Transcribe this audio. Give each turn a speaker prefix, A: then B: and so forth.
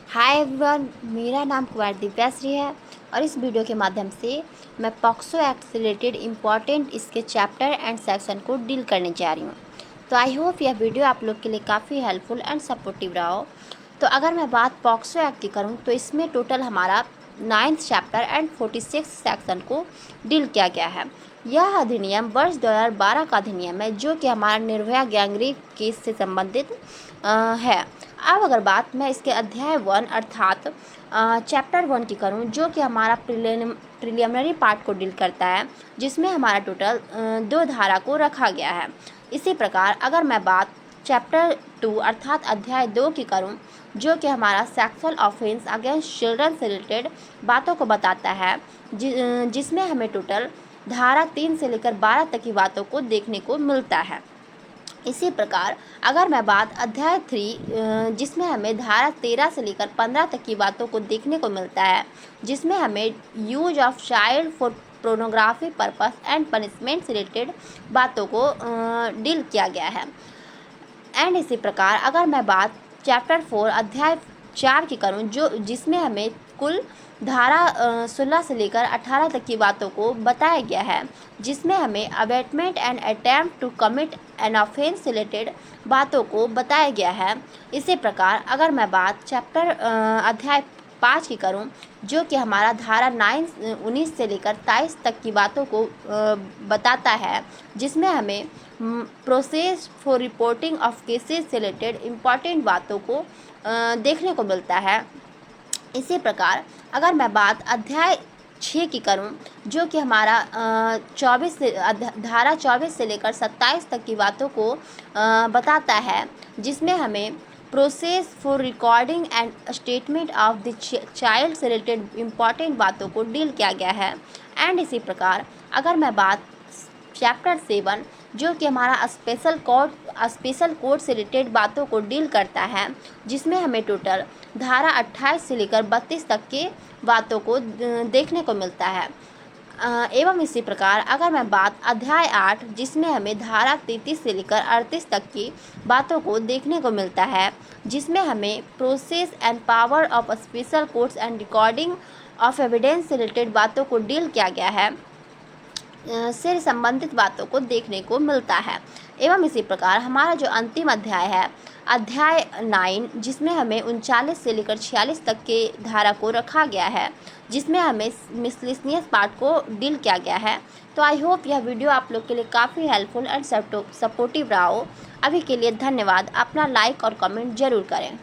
A: Hi everyone, मेरा नाम कुमार दिव्याश्री है और इस वीडियो के माध्यम से मैं पॉक्सो एक्ट से रिलेटेड इम्पॉर्टेंट इसके चैप्टर एंड सेक्शन को डील करने जा रही हूँ। तो आई होप यह वीडियो आप लोग के लिए काफ़ी हेल्पफुल एंड सपोर्टिव रहा हो। तो अगर मैं बात पॉक्सो एक्ट की करूँ तो इसमें टोटल हमारा 9th चैप्टर एंड 46 सेक्शन को डील किया गया है। यह अधिनियम वर्ष 2012 का अधिनियम है जो कि हमारा निर्भया गैंगरेप केस से संबंधित है। अब अगर बात मैं इसके अध्याय 1 अर्थात चैप्टर 1 की करूं जो कि हमारा प्रिलिमिनरी पार्ट को डील करता है, जिसमें हमारा टोटल 2 धारा को रखा गया है। इसी प्रकार अगर मैं बात चैप्टर 2 अर्थात अध्याय 2 की करूं जो कि हमारा सेक्सुअल ऑफेंस अगेंस्ट चिल्ड्रन से रिलेटेड बातों को बताता है, जिसमें हमें टोटल धारा 3 से लेकर 12 तक की बातों को देखने को मिलता है। इसी प्रकार अगर मैं बात अध्याय 3 जिसमें हमें धारा 13 से लेकर 15 तक की बातों को देखने को मिलता है, जिसमें हमें use of child for pornography purpose and punishment से रिलेटेड बातों को डील किया गया है। एंड इसी प्रकार अगर मैं बात चैप्टर 4 अध्याय 4 की करूं जो जिसमें हमें कुल धारा 16 से लेकर 18 तक की बातों को बताया गया है, जिसमें हमें abetment and attempt to commit an offence related बातों को बताया गया है। इसी प्रकार अगर मैं बात चैप्टर अध्याय 5 की करूं जो कि हमारा धारा 19 से लेकर 23 तक की बातों को बताता है, जिसमें हमें process for reporting of cases से रिलेटेड इम्पॉर्टेंट बातों को देखने को मिलता है। इसी प्रकार अगर मैं बात अध्याय 6 की करूं जो कि हमारा 24 से धारा 24 से लेकर 27 तक की बातों को बताता है, जिसमें हमें process for recording and statement of the child से रिलेटेड इम्पॉर्टेंट बातों को डील किया गया है। एंड इसी प्रकार अगर मैं बात चैप्टर 7 जो कि हमारा स्पेशल कोड से रिलेटेड बातों को डील करता है, जिसमें हमें टोटल धारा 28 से लेकर 32 तक के बातों को देखने को मिलता है। एवं इसी प्रकार अगर मैं बात अध्याय 8 जिसमें हमें धारा 33 से लेकर 38 तक की बातों को देखने को मिलता है, जिसमें हमें process and power of special courts and recording of evidence से रिलेटेड बातों को डील किया गया है, से संबंधित बातों को देखने को मिलता है। एवं इसी प्रकार हमारा जो अंतिम अध्याय है अध्याय 9 जिसमें हमें 39 से लेकर 46 तक के धारा को रखा गया है, जिसमें हमें मिसलिनियस पार्ट को डील किया गया है। तो आई होप यह वीडियो आप लोग के लिए काफ़ी हेल्पफुल एंड सपोर्टिव रहा हो। अभी के लिए धन्यवाद। अपना लाइक और कमेंट जरूर करें।